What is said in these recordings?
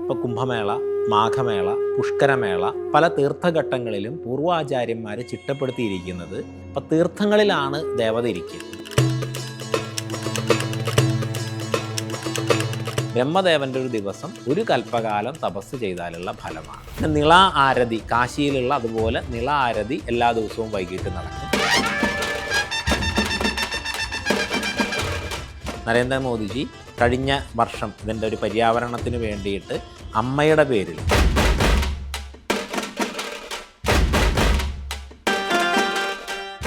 ഇപ്പോൾ കുംഭമേള, മാഘമേള, പുഷ്കരമേള പല തീർത്ഥഘട്ടങ്ങളിലും പൂർവാചാര്യന്മാർ ചിട്ടപ്പെടുത്തിയിരിക്കുന്നത് അപ്പോൾ തീർത്ഥങ്ങളിലാണ് ദേവത ഇരിക്കുക. ബ്രഹ്മദേവൻ്റെ ഒരു ദിവസം ഒരു കൽപ്പകാലം തപസ് ചെയ്താലുള്ള ഫലമാണ്. നിള ആരതി കാശിയിലുള്ള അതുപോലെ നിള ആരതി എല്ലാ ദിവസവും വൈകിട്ട് നടക്കും. നരേന്ദ്രമോദിജി കഴിഞ്ഞ വർഷം ഇതിൻ്റെ ഒരു പര്യാവരണത്തിന് വേണ്ടിയിട്ട് അമ്മയുടെ പേരിൽ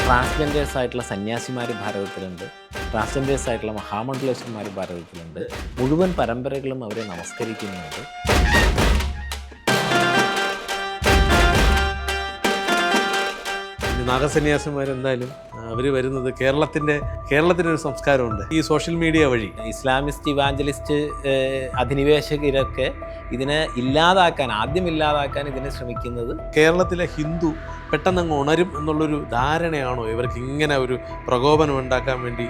ട്രാൻസ്ജെൻഡേഴ്സ് ആയിട്ടുള്ള സന്യാസിമാർ ഭാരതത്തിലുണ്ട്, ട്രാൻസ്ജെൻഡേഴ്സ് ആയിട്ടുള്ള മഹാമണ്ഡലേശ്വരന്മാർ ഭാരതത്തിലുണ്ട്. മുഴുവൻ പരമ്പരകളും അവരെ നമസ്കരിക്കുന്നുണ്ട്. നാഗസന്യാസിമാരെന്തായാലും അവർ വരുന്നത് കേരളത്തിനൊരു സംസ്കാരമുണ്ട്. ഈ സോഷ്യൽ മീഡിയ വഴി ഇസ്ലാമിസ്റ്റ് ഇവാഞ്ചലിസ്റ്റ് അധിനിവേശകരൊക്കെ ഇതിനെ ആദ്യം ഇല്ലാതാക്കാൻ ഇതിനെ ശ്രമിക്കുന്നത്. കേരളത്തിലെ ഹിന്ദു പെട്ടെന്നങ്ങ് ഉണരും എന്നുള്ളൊരു ധാരണയാണോ ഇവർക്ക് ഇങ്ങനെ ഒരു പ്രകോപനം ഉണ്ടാക്കാൻ വേണ്ടി?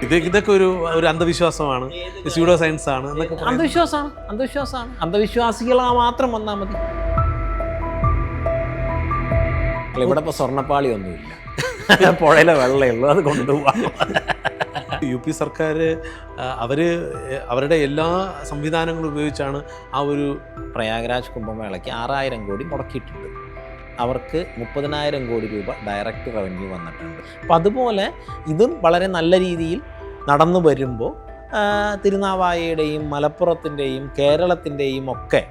ഇതൊക്കെ ഒരു അന്ധവിശ്വാസമാണ്, സ്യൂഡോ സയൻസ് ആണ് എന്നൊക്കെ. അന്ധവിശ്വാസമാണ്. അന്ധവിശ്വാസികളാ മാത്രം വന്നാൽ മതി. ഇവിടെ ഇപ്പോൾ സ്വർണ്ണപ്പാളി ഒന്നുമില്ല, പുഴയിലെ വെള്ളമേ ഉള്ളൂ, അത് കൊണ്ടുപോകാം. UP സർക്കാർ അവരുടെ എല്ലാ സംവിധാനങ്ങളും ഉപയോഗിച്ചാണ് ആ ഒരു പ്രയാഗ്രാജ് കുംഭമേളയ്ക്ക് 6000 കോടി മുടക്കിയിട്ടുണ്ട്. അവർക്ക് 30,000 കോടി രൂപ ഡയറക്റ്റ് റവന്യൂ വന്നിട്ടുണ്ട്. അപ്പം അതുപോലെ ഇതും വളരെ നല്ല രീതിയിൽ നടന്നു വരുമ്പോൾ തിരുനാവായയുടെയും മലപ്പുറത്തിൻ്റെയും കേരളത്തിൻ്റെയും ഒക്കെ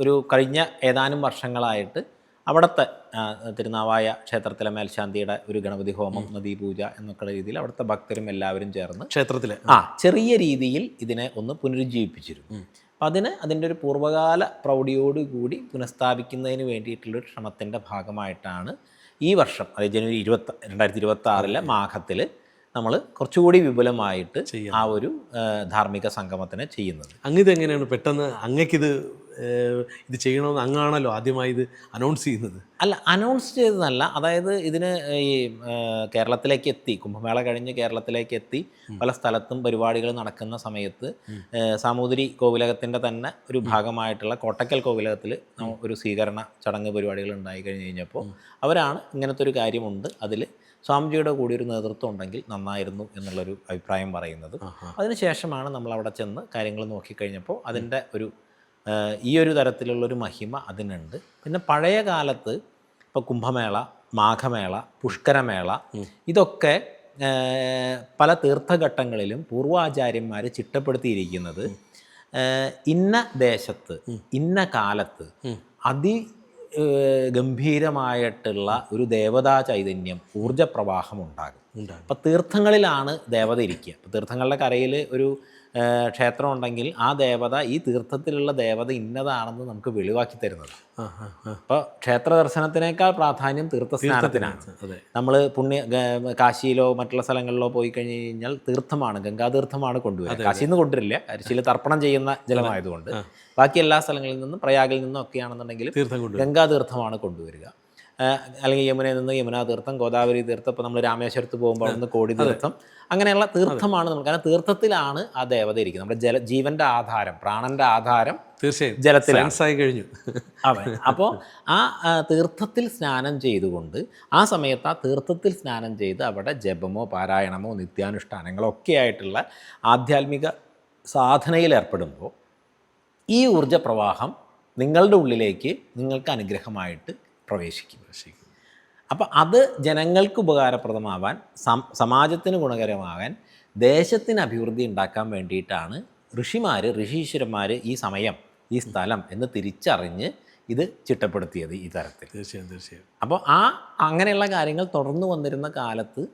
ഒരു കഴിഞ്ഞ ഏതാനും വർഷങ്ങളായിട്ട് അവിടുത്തെ തിരുനാവായ ക്ഷേത്രത്തിലെ മേൽശാന്തിയുടെ ഒരു ഗണപതി ഹോമം, നദീപൂജ എന്നൊക്കെ രീതിയിൽ അവിടുത്തെ ഭക്തരും എല്ലാവരും ചേർന്ന് ക്ഷേത്രത്തിൽ ചെറിയ രീതിയിൽ ഇതിനെ ഒന്ന് പുനരുജ്ജീവിപ്പിച്ചിരുന്നു. അപ്പം അതിൻ്റെ ഒരു പൂർവ്വകാല പ്രൗഢിയോടുകൂടി പുനഃസ്ഥാപിക്കുന്നതിന് വേണ്ടിയിട്ടുള്ളൊരു ശ്രമത്തിൻ്റെ ഭാഗമായിട്ടാണ് ഈ വർഷം, അതായത് ജനുവരി 2026 മാഘത്തിൽ നമ്മൾ കുറച്ചുകൂടി വിപുലമായിട്ട് ആ ഒരു ധാർമ്മിക സംഗമത്തിനെ ചെയ്യുന്നത്. അങ്ങിതെങ്ങനെയാണ് പെട്ടെന്ന് ഇത് ചെയ്യണമെന്ന് അങ്ങാണല്ലോ ആദ്യമായി ഇത് അനൗൺസ് ചെയ്യുന്നത്? അല്ല, അനൗൺസ് ചെയ്തതല്ല. അതായത് ഇതിന് ഈ കേരളത്തിലേക്ക് എത്തി, കുംഭമേള കഴിഞ്ഞ് കേരളത്തിലേക്ക് എത്തി പല സ്ഥലത്തും പരിപാടികൾ നടക്കുന്ന സമയത്ത് സാമൂതിരി കോവിലകത്തിൻ്റെ തന്നെ ഒരു ഭാഗമായിട്ടുള്ള കോട്ടക്കൽ കോവിലകത്തിൽ ഒരു സ്വീകരണ ചടങ്ങ് പരിപാടികൾ ഉണ്ടായി കഴിഞ്ഞപ്പോൾ അവരാണ് ഇങ്ങനത്തെ ഒരു കാര്യമുണ്ട്, അതിൽ സ്വാമിജിയുടെ കൂടി ഒരു നേതൃത്വം ഉണ്ടെങ്കിൽ നന്നായിരുന്നു എന്നുള്ളൊരു അഭിപ്രായം പറയുന്നത്. അതിനുശേഷമാണ് നമ്മൾ അവിടെ ചെന്ന് കാര്യങ്ങൾ നോക്കിക്കഴിഞ്ഞപ്പോൾ അതിൻ്റെ ഈ ഒരു തരത്തിലുള്ളൊരു മഹിമ അതിനുണ്ട്. പിന്നെ പഴയ കാലത്ത് ഇപ്പോൾ കുംഭമേള, മാഘമേള, പുഷ്കരമേള ഇതൊക്കെ പല തീർത്ഥഘട്ടങ്ങളിലും പൂർവാചാര്യന്മാർ ചിട്ടപ്പെടുത്തിയിരിക്കുന്നത് ഇന്ന ദേശത്ത് ഇന്ന കാലത്ത് ഗംഭീരമായിട്ടുള്ള ഒരു ദേവതാ ചൈതന്യം, ഊർജപ്രവാഹം ഉണ്ടാകും. അപ്പം തീർത്ഥങ്ങളിലാണ് ദേവത ഇരിക്കുക. അപ്പോൾ തീർത്ഥങ്ങളുടെ കരയിൽ ഒരു ക്ഷേത്രം ഉണ്ടെങ്കിൽ ആ ദേവത, ഈ തീർത്ഥത്തിലുള്ള ദേവത ഇന്നതാണെന്ന് നമുക്ക് വെളിവാക്കി തരുന്നത്. അപ്പോൾ ക്ഷേത്ര ദർശനത്തിനേക്കാൾ പ്രാധാന്യം തീർത്ഥസ്നാനത്തിനാണ്. നമ്മൾ കാശിയിലോ മറ്റുള്ള സ്ഥലങ്ങളിലോ പോയി കഴിഞ്ഞ് കഴിഞ്ഞാൽ തീർത്ഥമാണ്, ഗംഗാതീർത്ഥമാണ് കൊണ്ടുവരിക. കാശിയിൽ നിന്ന് കൊണ്ടുവരില്ല, കാശിയിൽ തർപ്പണം ചെയ്യുന്ന ജലമായതുകൊണ്ട്. ബാക്കി എല്ലാ സ്ഥലങ്ങളിൽ നിന്നും പ്രയാഗിൽ നിന്നും ഒക്കെയാണെന്നുണ്ടെങ്കിൽ ഗംഗാതീർത്ഥമാണ് കൊണ്ടുവരിക. അല്ലെങ്കിൽ യമുനയിൽ നിന്ന് യമുനാ തീർത്ഥം, ഗോദാവരി തീർത്ഥം, ഇപ്പോൾ നമ്മൾ രാമേശ്വരത്ത് പോകുമ്പോൾ അവിടെ നിന്ന് കോടി തീർത്ഥം, അങ്ങനെയുള്ള തീർത്ഥമാണ് നമ്മൾ. കാരണം തീർത്ഥത്തിലാണ് ആ ദേവത ഇരിക്കുന്നത്. നമ്മുടെ ജീവൻ്റെ ആധാരം, പ്രാണൻ്റെ ആധാരം തീർച്ചയായും ജലത്തിലായി കഴിഞ്ഞു. അതെ. അപ്പോൾ ആ തീർത്ഥത്തിൽ സ്നാനം ചെയ്തുകൊണ്ട് ആ സമയത്ത് ആ തീർത്ഥത്തിൽ സ്നാനം ചെയ്ത് അവിടെ ജപമോ പാരായണമോ നിത്യാനുഷ്ഠാനങ്ങളോ ഒക്കെ ആയിട്ടുള്ള ആധ്യാത്മിക സാധനയിൽ ഏർപ്പെടുമ്പോൾ ഈ ഊർജ്ജപ്രവാഹം നിങ്ങളുടെ ഉള്ളിലേക്ക് നിങ്ങൾക്ക് അനുഗ്രഹമായിട്ട് പ്രവേശിക്കും. അപ്പം അത് ജനങ്ങൾക്ക് ഉപകാരപ്രദമാവാൻ, സമാജത്തിന് ഗുണകരമാകാൻ, ദേശത്തിന് അഭിവൃദ്ധി ഉണ്ടാക്കാൻ വേണ്ടിയിട്ടാണ് ഋഷീശ്വരന്മാർ ഈ സമയം, ഈ സ്ഥലം എന്ന് തിരിച്ചറിഞ്ഞ് ഇത് ചിട്ടപ്പെടുത്തിയത് ഈ തരത്തിൽ. തീർച്ചയായും. അപ്പോൾ അങ്ങനെയുള്ള കാര്യങ്ങൾ തുടർന്നു വന്നിരുന്ന കാലത്ത്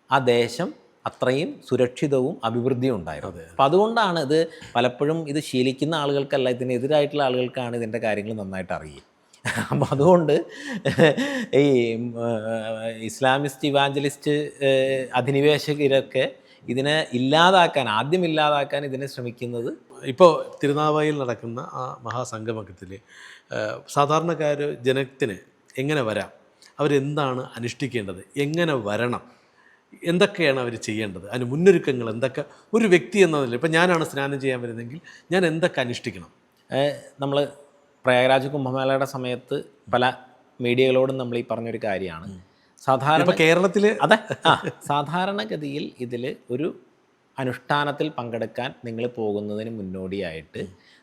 ആ ദേശം അത്രയും സുരക്ഷിതവും അഭിവൃദ്ധിയും ഉണ്ടായിരുന്നു. അപ്പം അതുകൊണ്ടാണ് ഇത് പലപ്പോഴും ഇത് ശീലിക്കുന്ന ആളുകൾക്കല്ല, ഇതിനെതിരായിട്ടുള്ള ആളുകൾക്കാണ് ഇതിൻ്റെ കാര്യങ്ങൾ നന്നായിട്ട് അറിയുക. അപ്പം അതുകൊണ്ട് ഈ ഇസ്ലാമിസ്റ്റ് ഇവാഞ്ചലിസ്റ്റ് അധിനിവേശകരൊക്കെ ഇതിനെ ആദ്യം ഇല്ലാതാക്കാൻ ഇതിനെ ശ്രമിക്കുന്നത്. ഇപ്പോൾ തിരുനാവായിൽ നടക്കുന്ന ആ മഹാസംഗമത്തിൽ ജനത്തിന് എങ്ങനെ വരാം, അവരെന്താണ് അനുഷ്ഠിക്കേണ്ടത്, എങ്ങനെ വരണം, എന്തൊക്കെയാണ് അവർ ചെയ്യേണ്ടത്? അതിന് മുന്നൊരുക്കങ്ങൾ എന്തൊക്കെ ഒരു വ്യക്തി എന്നതിൽ ഇപ്പം ഞാനാണ് സ്നാനം ചെയ്യാൻ വരുന്നതെങ്കിൽ ഞാൻ എന്തൊക്കെ അനുഷ്ഠിക്കണം? നമ്മൾ പ്രയാഗ്രാജ് കുംഭമേളയുടെ സമയത്ത് പല മീഡിയകളോടും നമ്മൾ ഈ പറഞ്ഞൊരു കാര്യമാണ്. സാധാരണ ഇപ്പം കേരളത്തിൽ അതെ സാധാരണഗതിയിൽ ഇതിൽ ഒരു അനുഷ്ഠാനത്തിൽ പങ്കെടുക്കാൻ നിങ്ങൾ പോകുന്നതിന് മുന്നോടിയായിട്ട്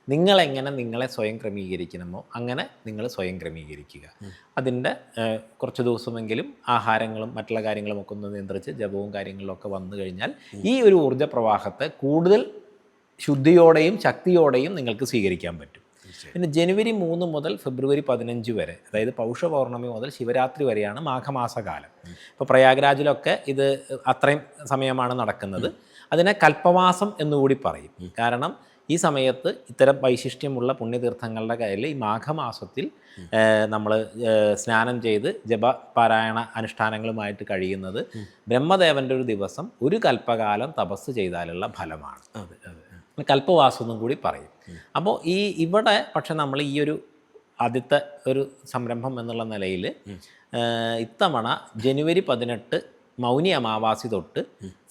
നിങ്ങളെങ്ങനെ നിങ്ങളെ സ്വയം ക്രമീകരിക്കണമോ അങ്ങനെ നിങ്ങൾ സ്വയം ക്രമീകരിക്കുക. അതിൻ്റെ കുറച്ച് ദിവസമെങ്കിലും ആഹാരങ്ങളും മറ്റുള്ള കാര്യങ്ങളുമൊക്കെ ഒന്ന് നിയന്ത്രിച്ച് ജപവും കാര്യങ്ങളിലൊക്കെ വന്നു കഴിഞ്ഞാൽ ഈ ഒരു ഊർജ്ജ പ്രവാഹത്തെ കൂടുതൽ ശുദ്ധിയോടെയും ശക്തിയോടെയും നിങ്ങൾക്ക് സ്വീകരിക്കാൻ പറ്റും. പിന്നെ ജനുവരി 3 മുതൽ ഫെബ്രുവരി 15 വരെ, അതായത് പൗഷ പൗർണമി മുതൽ ശിവരാത്രി വരെയാണ് മാഘമാസകാലം. ഇപ്പോൾ പ്രയാഗ്രാജിലൊക്കെ ഇത് അത്രയും സമയമാണ് നടക്കുന്നത്. അതിനെ കൽപ്പവാസം എന്നുകൂടി പറയും. കാരണം ഈ സമയത്ത് ഇത്തരം വൈശിഷ്ട്യമുള്ള പുണ്യതീർത്ഥങ്ങളുടെ കയ്യിൽ ഈ മാഘമാസത്തിൽ നമ്മൾ സ്നാനം ചെയ്ത് ജപപാരായണ അനുഷ്ഠാനങ്ങളുമായിട്ട് കഴിയുന്നത് ബ്രഹ്മദേവൻ്റെ ഒരു ദിവസം ഒരു കൽപ്പകാലം തപസ് ചെയ്താലുള്ള ഫലമാണ്. കൽപ്പവാസം എന്നും കൂടി പറയും. അപ്പോൾ ഇവിടെ പക്ഷെ നമ്മൾ ഈ ഒരു ആദ്യത്തെ ഒരു സംരംഭം എന്നുള്ള നിലയിൽ ഇത്തവണ ജനുവരി 18 മൗനി അമാവാസി തൊട്ട്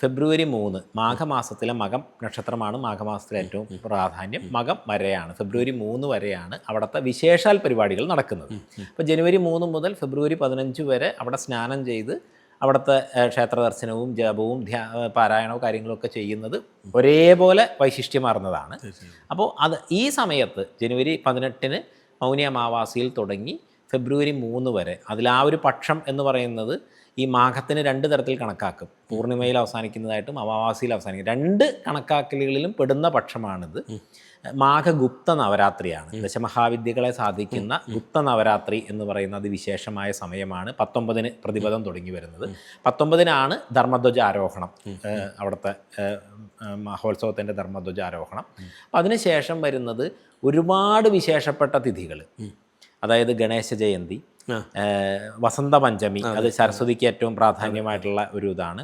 ഫെബ്രുവരി 3 മാഘമാസത്തിലെ മകം നക്ഷത്രമാണ് മാഘമാസത്തിലെ ഏറ്റവും പ്രാധാന്യം. മകം വരെയാണ്, ഫെബ്രുവരി 3 വരെയാണ് അവിടുത്തെ വിശേഷാൽ പരിപാടികൾ നടക്കുന്നത്. അപ്പോൾ ജനുവരി 3 മുതൽ ഫെബ്രുവരി 15 വരെ അവിടെ സ്നാനം ചെയ്ത് അവിടുത്തെ ക്ഷേത്ര ദർശനവും ജപവും പാരായണവും കാര്യങ്ങളൊക്കെ ചെയ്യുന്നത് ഒരേപോലെ വൈശിഷ്ട്യമാർന്നതാണ്. അപ്പോൾ ഈ സമയത്ത് ജനുവരി 18 മൗനി അമാവാസിയിൽ തുടങ്ങി ഫെബ്രുവരി 3 വരെ, അതിൽ ആ ഒരു പക്ഷം എന്ന് പറയുന്നത് ഈ മാഘത്തിന് 2 തരത്തിൽ കണക്കാക്കും. പൂർണിമയിൽ അവസാനിക്കുന്നതായിട്ടും അമാവാസിയിൽ അവസാനിക്കും. 2 കണക്കാക്കലുകളിലും പെടുന്ന പക്ഷമാണിത്. മാഘഗുപ്ത നവരാത്രിയാണ്. ദശമഹാവിദ്യകളെ സാധിക്കുന്ന ഗുപ്ത നവരാത്രി എന്ന് പറയുന്ന അതിവിശേഷമായ സമയമാണ്. 19-ന് പ്രതിപദം തുടങ്ങി വരുന്നത്. 19-നാണ് ധർമ്മധ്വജാരോഹണം, അവിടുത്തെ മഹോത്സവത്തിൻ്റെ ധർമ്മധ്വജാരോഹണം. അപ്പം അതിനുശേഷം വരുന്നത് ഒരുപാട് വിശേഷപ്പെട്ട തിഥികൾ, അതായത് ഗണേശ ജയന്തി, വസന്തപഞ്ചമി, അത് സരസ്വതിക്ക് ഏറ്റവും പ്രാധാന്യമായിട്ടുള്ള ഒരു ഇതാണ്.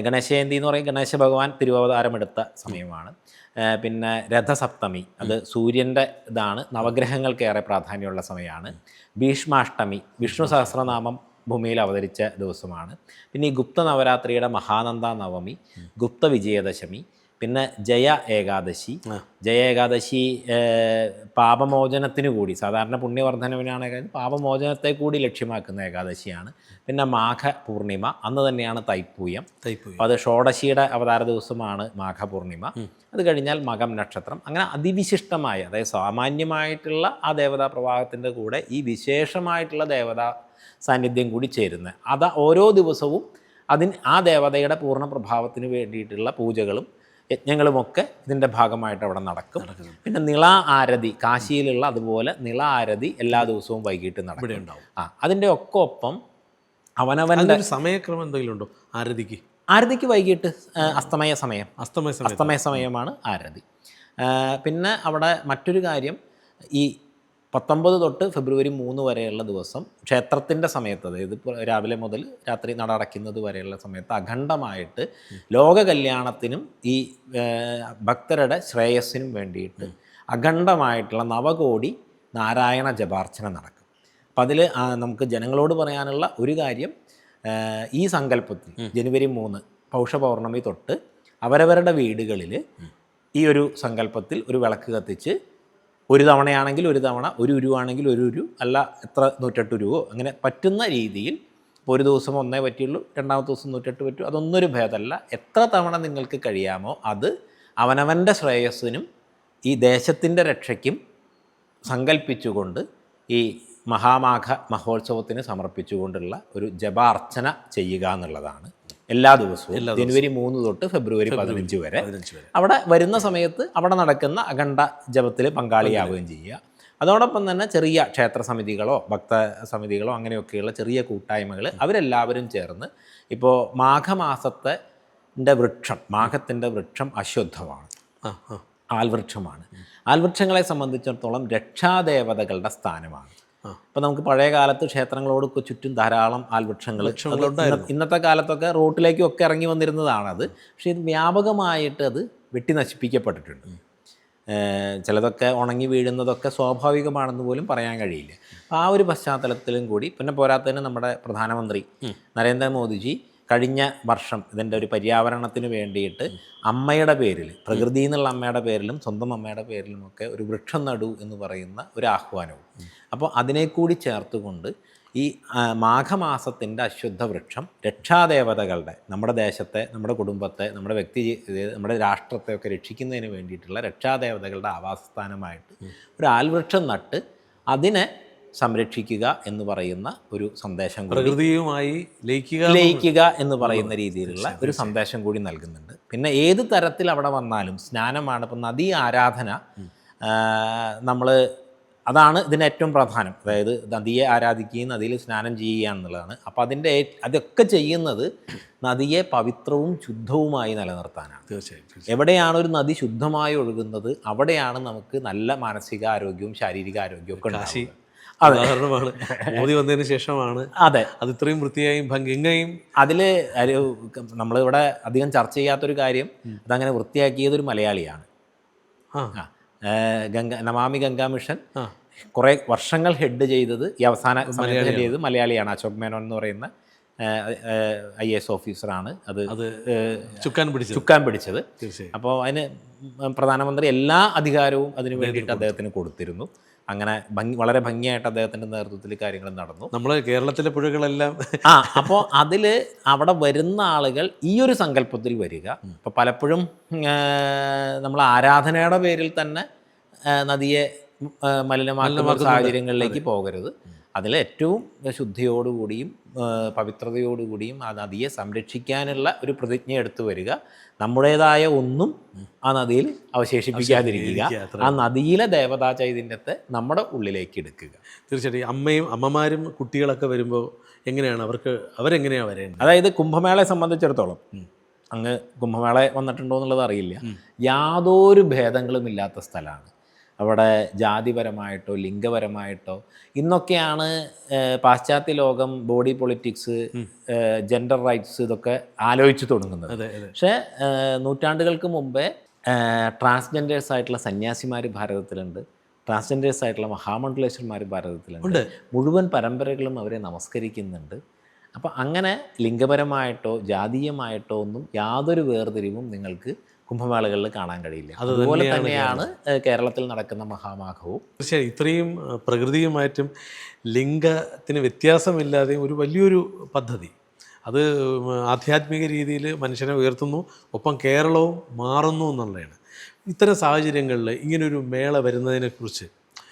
ഗണേശ ജയന്തി എന്ന് പറയും ഗണേശ ഭഗവാൻ തിരുവവതാരമെടുത്ത സമയമാണ്. പിന്നെ രഥസപ്തമി, അത് സൂര്യൻ്റെ ഇതാണ്, നവഗ്രഹങ്ങൾക്കേറെ പ്രാധാന്യമുള്ള സമയമാണ്. ഭീഷ്മാഷ്ടമി, വിഷ്ണു സഹസ്രനാമം ഭൂമിയിൽ അവതരിച്ച ദിവസമാണ്. പിന്നെ ഈ ഗുപ്ത നവരാത്രിയുടെ മഹാനന്ദ നവമി, ഗുപ്ത വിജയദശമി, പിന്നെ ജയ ഏകാദശി. ജയ ഏകാദശി പാപമോചനത്തിന് കൂടി, സാധാരണ പുണ്യവർദ്ധനവിനാണ് പാപമോചനത്തെ കൂടി ലക്ഷ്യമാക്കുന്ന ഏകാദശിയാണ്. പിന്നെ മാഘ പൂർണിമ, അന്ന് തന്നെയാണ് തൈപ്പൂയം. അത് ഷോഡശിയുടെ അവതാര ദിവസമാണ് മാഘപൂർണിമ. അത് കഴിഞ്ഞാൽ മകം നക്ഷത്രം. അങ്ങനെ അതിവിശിഷ്ടമായ, അതായത് സാമാന്യമായിട്ടുള്ള ആ ദേവതാ പ്രവാഹത്തിൻ്റെ കൂടെ ഈ വിശേഷമായിട്ടുള്ള ദേവതാ സാന്നിധ്യം കൂടി ചേരുന്നത്. അത് ഓരോ ദിവസവും ആ ദേവതയുടെ പൂർണ്ണ പ്രഭാവത്തിന് വേണ്ടിയിട്ടുള്ള പൂജകളും യജ്ഞങ്ങളുമൊക്കെ ഇതിൻ്റെ ഭാഗമായിട്ട് അവിടെ നടക്കും. പിന്നെ നിള ആരതി, കാശിയിലുള്ള അതുപോലെ നിള ആരതി എല്ലാ ദിവസവും വൈകിട്ട് നടക്കും. അതിൻ്റെ ഒക്കെ ഒപ്പം അവനവൻ്റെ സമയക്രമം എന്തെങ്കിലും ഉണ്ടോ ആരതിക്ക്? ആരതിക്ക് വൈകിട്ട് അസ്തമയ സമയമാണ് ആരതി. പിന്നെ അവിടെ മറ്റൊരു കാര്യം, ഈ 19 തൊട്ട് ഫെബ്രുവരി 3 വരെയുള്ള ദിവസം ക്ഷേത്രത്തിൻ്റെ സമയത്ത്, അതായത് രാവിലെ മുതൽ രാത്രി നട അടയ്ക്കുന്നത് വരെയുള്ള സമയത്ത് അഖണ്ഡമായിട്ട് ലോക കല്യാണത്തിനും ഈ ഭക്തരുടെ ശ്രേയസ്സിനും വേണ്ടിയിട്ട് അഖണ്ഡമായിട്ടുള്ള 9 കോടി നാരായണ ജപാർച്ചന നടക്കും. അപ്പം അതിൽ നമുക്ക് ജനങ്ങളോട് പറയാനുള്ള ഒരു കാര്യം, ഈ സങ്കല്പത്തിൽ ജനുവരി 3 പൗഷ പൗർണമി തൊട്ട് അവരവരുടെ വീടുകളിൽ ഈ ഒരു സങ്കല്പത്തിൽ ഒരു വിളക്ക് കത്തിച്ച്, ഒരു തവണയാണെങ്കിൽ ഒരു തവണ, ഒരു ഉരുവാണെങ്കിൽ ഒരു ഉരു, അല്ല എത്ര 108 ഉരുവോ അങ്ങനെ പറ്റുന്ന രീതിയിൽ, ഒരു ദിവസം 1 പറ്റുള്ളൂ, രണ്ടാമത്തെ ദിവസം 108 പറ്റും, അതൊന്നൊരു ഭേദമല്ല. എത്ര തവണ നിങ്ങൾക്ക് കഴിയാമോ അത് അവനവൻ്റെ ശ്രേയസ്സിനും ഈ ദേശത്തിൻ്റെ രക്ഷയ്ക്കും സങ്കല്പിച്ചുകൊണ്ട് ഈ മഹാമാഘ മഹോത്സവത്തിന് സമർപ്പിച്ചുകൊണ്ടുള്ള ഒരു ജപാർച്ചന ചെയ്യുക എന്നുള്ളതാണ്. എല്ലാ ദിവസവും ജനുവരി 3 തൊട്ട് ഫെബ്രുവരി 15 വരെ അവിടെ വരുന്ന സമയത്ത് അവിടെ നടക്കുന്ന അഖണ്ഡ ജപത്തിൽ പങ്കാളിയാവുകയും ചെയ്യുക. അതോടൊപ്പം തന്നെ ചെറിയ ക്ഷേത്ര സമിതികളോ ഭക്ത സമിതികളോ അങ്ങനെയൊക്കെയുള്ള ചെറിയ കൂട്ടായ്മകൾ അവരെല്ലാവരും ചേർന്ന്, ഇപ്പോൾ മാഘത്തിൻ്റെ വൃക്ഷം അശ്വത്ഥമാണ്, ആൽവൃക്ഷമാണ്. ആൽവൃക്ഷങ്ങളെ സംബന്ധിച്ചിടത്തോളം രക്ഷാദേവതകളുടെ സ്ഥാനമാണ്. ഇപ്പം നമുക്ക് പഴയ കാലത്ത് ക്ഷേത്രങ്ങളോടൊക്കെ ചുറ്റും ധാരാളം ആൽവൃക്ഷങ്ങൾ, ഇന്നത്തെ കാലത്തൊക്കെ റോട്ടിലേക്കും ഒക്കെ ഇറങ്ങി വന്നിരുന്നതാണത്. പക്ഷേ ഇത് വ്യാപകമായിട്ട് അത് വെട്ടി നശിപ്പിക്കപ്പെട്ടിട്ടുണ്ട്. ചിലതൊക്കെ ഉണങ്ങി വീഴുന്നതൊക്കെ സ്വാഭാവികമാണെന്ന് പോലും പറയാൻ കഴിയില്ല. ആ ഒരു പശ്ചാത്തലത്തിലും കൂടി, പിന്നെ പോരാത്തതിന് നമ്മുടെ പ്രധാനമന്ത്രി നരേന്ദ്രമോദിജി കഴിഞ്ഞ വർഷം ഇതിൻ്റെ ഒരു പര്യാവരണത്തിന് വേണ്ടിയിട്ട് അമ്മയുടെ പേരിൽ, പ്രകൃതി എന്നുള്ള അമ്മയുടെ പേരിലും സ്വന്തം അമ്മയുടെ പേരിലുമൊക്കെ ഒരു വൃക്ഷം നടൂ എന്ന് പറയുന്ന ഒരു ആഹ്വാനവും. അപ്പോൾ അതിനെ കൂടി ചേർത്തുകൊണ്ട് ഈ മാഘമാസത്തിൻ്റെ അശ്വത്ഥ വൃക്ഷം രക്ഷാദേവതകളുടെ, നമ്മുടെ ദേശത്തെ, നമ്മുടെ കുടുംബത്തെ, നമ്മുടെ നമ്മുടെ രാഷ്ട്രത്തെ രക്ഷിക്കുന്നതിന് വേണ്ടിയിട്ടുള്ള രക്ഷാദേവതകളുടെ ആവാസസ്ഥാനമായിട്ട് ഒരു ആൽവൃക്ഷം നട്ട് അതിനെ സംരക്ഷിക്കുക എന്ന് പറയുന്ന ഒരു സന്ദേശം, പ്രകൃതിയുമായി ലയിക്കുക എന്ന് പറയുന്ന രീതിയിലുള്ള ഒരു സന്ദേശം കൂടി നൽകുന്നുണ്ട്. പിന്നെ ഏത് തരത്തിൽ അവിടെ വന്നാലും സ്നാനമാണ്. ഇപ്പം നദീ ആരാധന നമ്മൾ, അതാണ് ഇതിന് ഏറ്റവും പ്രധാനം. അതായത് നദിയെ ആരാധിക്കുകയും നദിയിൽ സ്നാനം ചെയ്യുക എന്നുള്ളതാണ്. അപ്പോൾ അതൊക്കെ ചെയ്യുന്നത് നദിയെ പവിത്രവും ശുദ്ധവുമായി നിലനിർത്താനാണ്. തീർച്ചയായും എവിടെയാണ് ഒരു നദി ശുദ്ധമായി ഒഴുകുന്നത് അവിടെയാണ് നമുക്ക് നല്ല മാനസികാരോഗ്യവും ശാരീരികാരോഗ്യവും ഒക്കെ ഉണ്ടാകുന്നത്. ഉദാഹരണമാണ് മോദി വന്നതിന് ശേഷമാണ് അതെ അത് ഇത്രയും വൃത്തിയായും ഭംഗിയും. അതിൽ നമ്മളിവിടെ അധികം ചർച്ച ചെയ്യാത്തൊരു കാര്യം, അതങ്ങനെ വൃത്തിയാക്കിയതൊരു മലയാളിയാണ്. നമാമി ഗംഗാ മിഷൻ കുറേ വർഷങ്ങൾ ഹെഡ് ചെയ്തത്, ഈ അവസാന സമയത്ത് ഹെഡ് ചെയ്തത് മലയാളിയാണ്. അശോക് മേനോൻ എന്ന് പറയുന്ന IAS ഓഫീസറാണ് അത് ചുക്കാൻ പിടിച്ചത്. അപ്പോൾ അതിന് പ്രധാനമന്ത്രി എല്ലാ അധികാരവും അതിന് വേണ്ടിയിട്ട് അദ്ദേഹത്തിന് കൊടുത്തിരുന്നു. അങ്ങനെ വളരെ ഭംഗിയായിട്ട് അദ്ദേഹത്തിൻ്റെ നേതൃത്വത്തിൽ കാര്യങ്ങൾ നടന്നു. നമ്മൾ കേരളത്തിലെ പുഴകളെല്ലാം അപ്പോൾ അതിൽ അവിടെ വരുന്ന ആളുകൾ ഈ ഒരു സങ്കല്പത്തിൽ വരിക. ഇപ്പോൾ പലപ്പോഴും നമ്മൾ ആരാധനയുടെ പേരിൽ തന്നെ നദിയെ മലിനമാക്കുന്ന സാഹചര്യങ്ങളിലേക്ക് പോകരുത്. അതിൽ ഏറ്റവും ശുദ്ധിയോടുകൂടിയും പവിത്രതയോടുകൂടിയും ആ നദിയെ സംരക്ഷിക്കാനുള്ള ഒരു പ്രതിജ്ഞ എടുത്തു വരിക. നമ്മുടേതായ ഒന്നും ആ നദിയിൽ അവശേഷിപ്പിക്കാതിരിക്കുക. ആ നദിയിലെ ദേവതാ ചൈതന്യത്തെ നമ്മുടെ ഉള്ളിലേക്ക് എടുക്കുക. തീർച്ചയായിട്ടും അമ്മമാരും കുട്ടികളൊക്കെ വരുമ്പോൾ എങ്ങനെയാണ് അവരെങ്ങനെയാണ് വരേണ്ടത്? അതായത് കുംഭമേളയെ സംബന്ധിച്ചിടത്തോളം, അങ്ങ് കുംഭമേള വന്നിട്ടുണ്ടോ എന്നുള്ളത് അറിയില്ല, യാതൊരു ഭേദങ്ങളും ഇല്ലാത്ത സ്ഥലമാണ്. അവിടെ ജാതിപരമായിട്ടോ ലിംഗപരമായിട്ടോ, ഇന്നൊക്കെയാണ് പാശ്ചാത്യ ലോകം ബോഡി പൊളിറ്റിക്സ്, ജെൻഡർ റൈറ്റ്സ് ഇതൊക്കെ ആലോചിച്ച് തുടങ്ങുന്നത്. പക്ഷേ നൂറ്റാണ്ടുകൾക്ക് മുമ്പേ ട്രാൻസ്ജെൻഡേഴ്സ് ആയിട്ടുള്ള സന്യാസിമാർ ഭാരതത്തിലുണ്ട്, ട്രാൻസ്ജെൻഡേഴ്സ് ആയിട്ടുള്ള മഹാമണ്ഡലേശ്വരന്മാർ ഭാരതത്തിലുണ്ട്. മുഴുവൻ പരമ്പരകളും അവരെ നമസ്കരിക്കുന്നുണ്ട്. അപ്പം അങ്ങനെ ലിംഗപരമായിട്ടോ ജാതീയമായിട്ടോ ഒന്നും യാതൊരു വേർതിരിവും നിങ്ങൾക്ക് കുംഭമേളകളിൽ കാണാൻ കഴിയില്ല. അതുപോലെ തന്നെയാണ് കേരളത്തിൽ നടക്കുന്ന മഹാമാഘവും. തീർച്ചയായും ഇത്രയും പ്രകൃതിയുമായിട്ടും ലിംഗത്തിന് വ്യത്യാസമില്ലാതെയും ഒരു വലിയൊരു പദ്ധതി, അത് ആധ്യാത്മിക രീതിയിൽ മനുഷ്യനെ ഉയർത്തുന്നു, ഒപ്പം കേരളവും മാറുന്നു എന്നുള്ളതാണ്. ഇത്തരം സാഹചര്യങ്ങളിൽ ഇങ്ങനൊരു മേള വരുന്നതിനെക്കുറിച്ച്,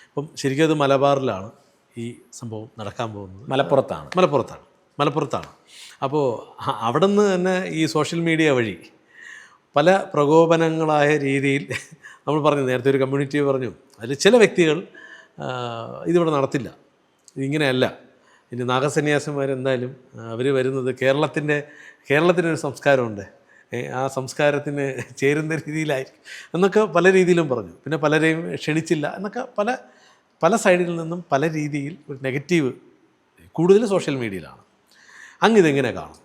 ഇപ്പം ശരിക്കും അത് മലബാറിലാണ് ഈ സംഭവം നടക്കാൻ പോകുന്നത്. മലപ്പുറത്താണ്. അപ്പോൾ അവിടെ നിന്ന് തന്നെ ഈ സോഷ്യൽ മീഡിയ വഴി പല പ്രകോപനങ്ങളായ രീതിയിൽ നമ്മൾ പറഞ്ഞു, നേരത്തെ ഒരു കമ്മ്യൂണിറ്റി പറഞ്ഞു, അതിൽ ചില വ്യക്തികൾ ഇതിവിടെ നടത്തില്ല, ഇതിങ്ങനെയല്ല, ഇനി നാഗസന്യാസിമാരെന്തായാലും അവർ വരുന്നത് കേരളത്തിനൊരു സംസ്കാരമുണ്ട്, ആ സംസ്കാരത്തിന് ചേരുന്ന രീതിയിലായിരിക്കും എന്നൊക്കെ പല രീതിയിലും പറഞ്ഞു. പിന്നെ പലരെയും ക്ഷണിച്ചില്ല എന്നൊക്കെ പല സൈഡിൽ നിന്നും പല രീതിയിൽ ഒരു നെഗറ്റീവ് കൂടുതൽ സോഷ്യൽ മീഡിയയിലാണ്. ഇതെങ്ങനെ കാണും?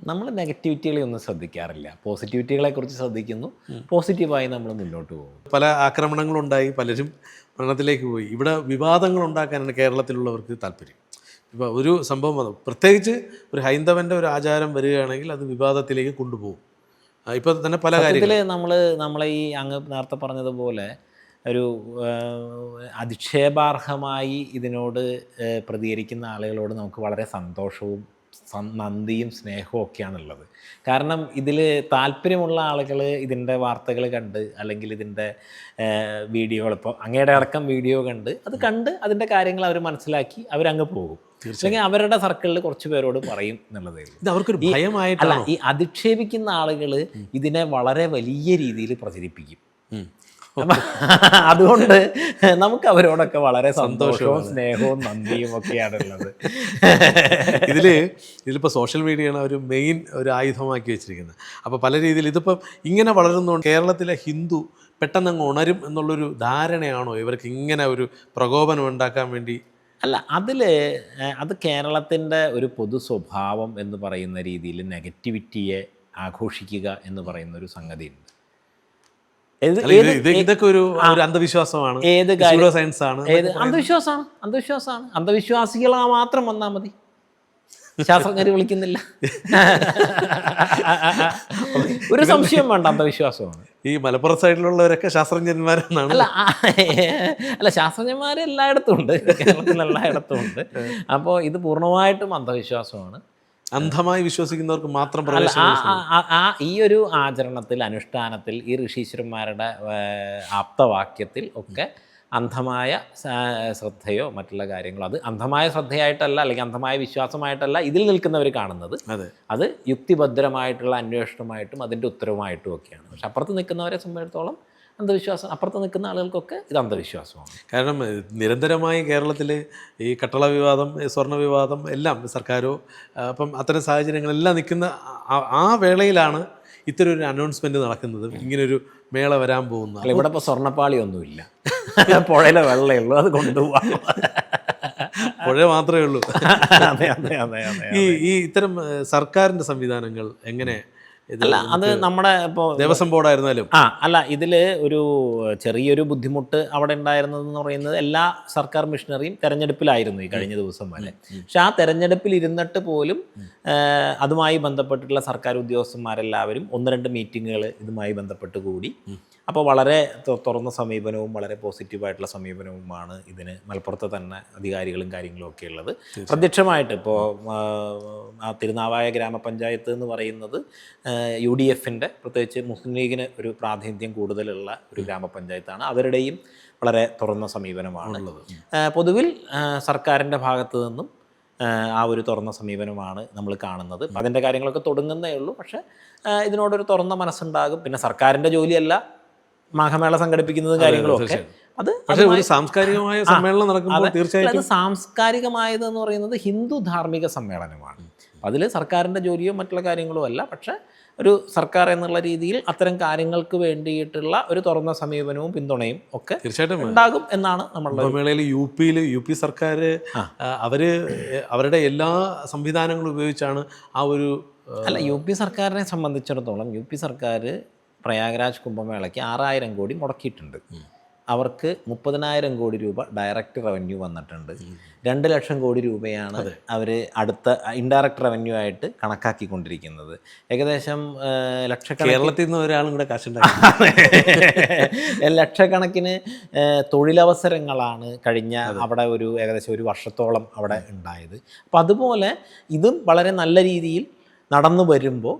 നമ്മൾ നെഗറ്റിവിറ്റികളെ ഒന്നും ശ്രദ്ധിക്കാറില്ല, പോസിറ്റിവിറ്റികളെ കുറിച്ച് ശ്രദ്ധിക്കുന്നു, പോസിറ്റീവായി നമ്മൾ മുന്നോട്ട് പോകും. പല ആക്രമണങ്ങളുണ്ടായി, പലരും മരണത്തിലേക്ക് പോയി. ഇവിടെ വിവാദങ്ങൾ ഉണ്ടാക്കാനാണ് കേരളത്തിലുള്ളവർക്ക് താല്പര്യം. ഇപ്പോൾ ഒരു സംഭവം വന്നു, പ്രത്യേകിച്ച് ഒരു ഹൈന്ദവൻ്റെ ഒരു ആചാരം വരികയാണെങ്കിൽ അത് വിവാദത്തിലേക്ക് കൊണ്ടുപോകും. ഇപ്പോൾ തന്നെ പല കാര്യത്തിൽ നമ്മളെ ഈ അങ്ങ് നേരത്തെ പറഞ്ഞതുപോലെ ഒരു അധിക്ഷേപാർഹമായി ഇതിനോട് പ്രതികരിക്കുന്ന ആളുകളോട് നമുക്ക് വളരെ സന്തോഷവും നന്ദിയും സ്നേഹവും ഒക്കെയാണുള്ളത്. കാരണം ഇതിൽ താല്പര്യമുള്ള ആളുകൾ ഇതിൻ്റെ വാർത്തകൾ കണ്ട്, അല്ലെങ്കിൽ ഇതിൻ്റെ വീഡിയോകൾ, ഇപ്പോൾ അങ്ങയുടെ അടക്കം വീഡിയോ കണ്ട് അതിൻ്റെ കാര്യങ്ങൾ അവർ മനസ്സിലാക്കി അവരങ്ങ് പോകും. അല്ലെങ്കിൽ അവരുടെ സർക്കിളിൽ കുറച്ച് പേരോട് പറയും എന്നുള്ളതേ ഉള്ളൂ. ഇത് അവർക്കൊരു ഭയമായിട്ടല്ല. ഈ അധിക്ഷേപിക്കുന്ന ആളുകൾ ഇതിനെ വളരെ വലിയ രീതിയിൽ പ്രചരിപ്പിക്കും. അതുകൊണ്ട് നമുക്ക് വളരെ സന്തോഷവും സ്നേഹവും നന്ദിയും ഒക്കെയാണ് ഉള്ളത്. ഇതിലിപ്പോൾ സോഷ്യൽ മീഡിയയാണ് ഒരു മെയിൻ ഒരു ആയുധമാക്കി വെച്ചിരിക്കുന്നത്. അപ്പോൾ പല രീതിയിൽ ഇതിപ്പം ഇങ്ങനെ വളരുന്നതുകൊണ്ട് കേരളത്തിലെ ഹിന്ദു പെട്ടെന്നങ്ങ് ഉണരും എന്നുള്ളൊരു ധാരണയാണോ ഇവർക്ക് ഇങ്ങനെ ഒരു പ്രകോപനം ഉണ്ടാക്കാൻ വേണ്ടി? അല്ല, അത് കേരളത്തിൻ്റെ ഒരു പൊതു സ്വഭാവം എന്ന് പറയുന്ന രീതിയിൽ നെഗറ്റിവിറ്റിയെ ആഘോഷിക്കുക എന്ന് പറയുന്ന ഒരു സംഗതിയുണ്ട്. ഇതൊക്കെ ഒരു അന്ധവിശ്വാസമാണ്, സയൻസ് ആണ്. അന്ധവിശ്വാസമാണ്. അന്ധവിശ്വാസികളാ മാത്രം വന്നാൽ മതി. ശാസ്ത്രജ്ഞർ വിളിക്കുന്നില്ല. ഒരു സംശയം വേണ്ട, അന്ധവിശ്വാസമാണ്. ഈ മലപ്പുറം സൈഡിലുള്ളവരൊക്കെ ശാസ്ത്രജ്ഞന്മാരെന്നാണ്. അല്ല ശാസ്ത്രജ്ഞന്മാർ എല്ലായിടത്തും ഉണ്ട്, കേരളത്തിൽ എല്ലായിടത്തും ഉണ്ട്. അപ്പോൾ ഇത് പൂർണ്ണമായിട്ടും അന്ധവിശ്വാസമാണ്. അന്ധമായി വിശ്വസിക്കുന്നവർക്ക് മാത്രം അല്ല, പ്രവേശനം. ഈ ഒരു ആചരണത്തിൽ, അനുഷ്ഠാനത്തിൽ, ഈ ഋഷീശ്വരന്മാരുടെ ആപ്തവാക്യത്തിൽ ഒക്കെ അന്ധമായ ശ്രദ്ധയോ മറ്റുള്ള കാര്യങ്ങളോ, അത് അന്ധമായ ശ്രദ്ധയായിട്ടല്ല അല്ലെങ്കിൽ അന്ധമായ വിശ്വാസമായിട്ടല്ല ഇതിൽ നിൽക്കുന്നവർ കാണുന്നത്. അത് യുക്തിഭദ്രമായിട്ടുള്ള അന്വേഷണമായിട്ടും അതിൻ്റെ ഉത്തരവുമായിട്ടും ഒക്കെയാണ്. പക്ഷെ അപ്പുറത്ത് നിൽക്കുന്നവരെ സംബന്ധിച്ചിടത്തോളം അന്ധവിശ്വാസം, അപ്പുറത്ത് നിൽക്കുന്ന ആളുകൾക്കൊക്കെ ഇത് അന്ധവിശ്വാസമാണ്. കാരണം നിരന്തരമായി കേരളത്തിൽ ഈ കട്ടള വിവാദം, സ്വർണ്ണ വിവാദം എല്ലാം സർക്കാരോ അപ്പം അത്തരം സാഹചര്യങ്ങളെല്ലാം നിൽക്കുന്ന ആ വേളയിലാണ് ഇത്തരം ഒരു അനൗൺസ്മെൻറ്റ് നടക്കുന്നത്, ഇങ്ങനൊരു മേള വരാൻ പോകുന്ന. അല്ല, ഇവിടെ ഇപ്പോൾ സ്വർണ്ണപ്പാളിയൊന്നുമില്ല, പുഴയിലെ വെള്ളമേ ഉള്ളൂ, അത് കൊണ്ടുപോകാം. പുഴ മാത്രമേ ഉള്ളൂ. അതെ അതെ അതെ അതെ. ഈ ഇത്തരം സർക്കാരിൻ്റെ സംവിധാനങ്ങൾ എങ്ങനെ? അല്ല, അത് നമ്മുടെ ഇപ്പോൾ ദേവസ്വം ബോർഡായിരുന്നാലും അല്ല, ഇതിൽ ഒരു ചെറിയൊരു ബുദ്ധിമുട്ട് അവിടെ ഉണ്ടായിരുന്നതെന്ന് പറയുന്നത് എല്ലാ സർക്കാർ മിഷനറിയും തെരഞ്ഞെടുപ്പിലായിരുന്നു ഈ കഴിഞ്ഞ ദിവസം വരെ. പക്ഷെ ആ തെരഞ്ഞെടുപ്പിൽ ഇരുന്നിട്ട് പോലും അതുമായി ബന്ധപ്പെട്ടിട്ടുള്ള സർക്കാർ ഉദ്യോഗസ്ഥന്മാരെല്ലാവരും 1-2 മീറ്റിങ്ങുകൾ ഇതുമായി ബന്ധപ്പെട്ട് കൂടി. അപ്പോൾ വളരെ തുറന്ന സമീപനവും വളരെ പോസിറ്റീവായിട്ടുള്ള സമീപനവുമാണ് ഇതിന് മലപ്പുറത്തെ തന്നെ അധികാരികളും കാര്യങ്ങളും ഒക്കെ ഉള്ളത്. പ്രത്യക്ഷമായിട്ട് ഇപ്പോൾ തിരുനാവായ ഗ്രാമപഞ്ചായത്ത് എന്ന് പറയുന്നത് UDFൻ്റെ, പ്രത്യേകിച്ച് മുസ്ലിം ലീഗിന് ഒരു പ്രാതിനിധ്യം കൂടുതലുള്ള ഒരു ഗ്രാമപഞ്ചായത്താണ്. അവരുടെയും വളരെ തുറന്ന സമീപനമാണുള്ളത്. പൊതുവിൽ സർക്കാരിൻ്റെ ഭാഗത്തു നിന്നും ആ ഒരു തുറന്ന സമീപനമാണ് നമ്മൾ കാണുന്നത്. അതിൻ്റെ കാര്യങ്ങളൊക്കെ തുടങ്ങുന്നേ ഉള്ളൂ. പക്ഷേ ഇതിനോടൊരു തുറന്ന മനസ്സുണ്ടാകും. പിന്നെ സർക്കാരിൻ്റെ ജോലിയല്ല മാഘമേള സംഘടിപ്പിക്കുന്നതും കാര്യങ്ങളും ഒക്കെ. അത് ഒരു സാംസ്കാരികമായ സമ്മേളനം നടക്കുമ്പോൾ തീർച്ചയായിട്ടും അത് സാംസ്കാരികമായതെന്ന് പറയുന്നത് ഹിന്ദു ധാർമ്മിക സമ്മേളനമാണ്. അതിൽ സർക്കാരിൻ്റെ ജോലിയോ മറ്റുള്ള കാര്യങ്ങളോ അല്ല. പക്ഷേ ഒരു സർക്കാർ എന്നുള്ള രീതിയിൽ അത്തരം കാര്യങ്ങൾക്ക് വേണ്ടിയിട്ടുള്ള ഒരു തുറന്ന സമീപനവും പിന്തുണയും ഒക്കെ തീർച്ചയായിട്ടും ഉണ്ടാകും എന്നാണ് നമ്മളുടെ മേളയിൽ. UP സർക്കാർ അവരുടെ എല്ലാ സംവിധാനങ്ങളും ഉപയോഗിച്ചാണ് ആ ഒരു. അല്ല, UP സർക്കാരിനെ സംബന്ധിച്ചിടത്തോളം UP സർക്കാർ പ്രയാഗ്രാജ് കുംഭമേളയ്ക്ക് 6,000 കോടി മുടക്കിയിട്ടുണ്ട്. അവർക്ക് 30,000 കോടി രൂപ ഡയറക്റ്റ് റവന്യൂ വന്നിട്ടുണ്ട്. 2 ലക്ഷം കോടി രൂപയാണ് അവർ അടുത്ത ഇൻഡയറക്റ്റ് റവന്യൂ ആയിട്ട് കണക്കാക്കിക്കൊണ്ടിരിക്കുന്നത്. ഏകദേശം കേരളത്തിൽ നിന്ന് ഒരാളും കൂടെ ലക്ഷക്കണക്കിന് തൊഴിലവസരങ്ങളാണ് കഴിഞ്ഞ അവിടെ ഏകദേശം ഒരു വർഷത്തോളം അവിടെ ഉണ്ടായത്. അപ്പം അതുപോലെ ഇതും വളരെ നല്ല രീതിയിൽ നടന്നു വരുമ്പോൾ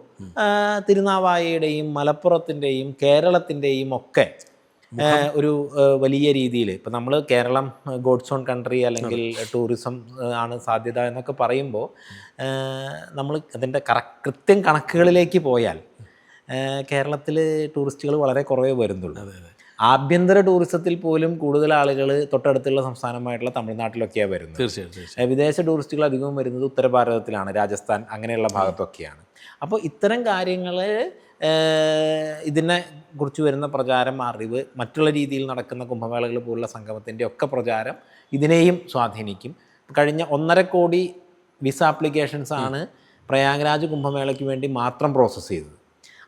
തിരുനാവായയുടെയും മലപ്പുറത്തിൻ്റെയും കേരളത്തിൻ്റെയും ഒക്കെ ഒരു വലിയ രീതിയിൽ ഇപ്പം നമ്മൾ കേരളം ഗോഡ്സ് ഓൺ കൺട്രി അല്ലെങ്കിൽ ടൂറിസം ആണ് സാധ്യത എന്നൊക്കെ പറയുമ്പോൾ നമ്മൾ അതിൻ്റെ കൃത്യം കണക്കുകളിലേക്ക് പോയാൽ കേരളത്തിൽ ടൂറിസ്റ്റുകൾ വളരെ കുറവേ വരുന്നുള്ളൂ. ആഭ്യന്തര ടൂറിസത്തിൽ പോലും കൂടുതൽ ആളുകൾ തൊട്ടടുത്തുള്ള സംസ്ഥാനമായിട്ടുള്ള തമിഴ്നാട്ടിലൊക്കെയാണ് വരുന്നത്. തീർച്ചയായും വിദേശ ടൂറിസ്റ്റുകൾ അധികവും വരുന്നത് ഉത്തരഭാരതത്തിലാണ്, രാജസ്ഥാൻ അങ്ങനെയുള്ള ഭാഗത്തൊക്കെയാണ്. അപ്പോൾ ഇത്തരം കാര്യങ്ങൾ ഇതിനെ കുറിച്ച് വരുന്ന പ്രചാരം, അറിവ്, മറ്റുള്ള രീതിയിൽ നടക്കുന്ന കുംഭമേളകൾ പോലുള്ള സംഗമത്തിൻ്റെ ഒക്കെ പ്രചാരം ഇതിനെയും സ്വാധീനിക്കും. കഴിഞ്ഞ 1.5 കോടി വിസ ആപ്ലിക്കേഷൻസാണ് പ്രയാഗ്രാജ് കുംഭമേളയ്ക്ക് വേണ്ടി മാത്രം പ്രോസസ്സ് ചെയ്തത്.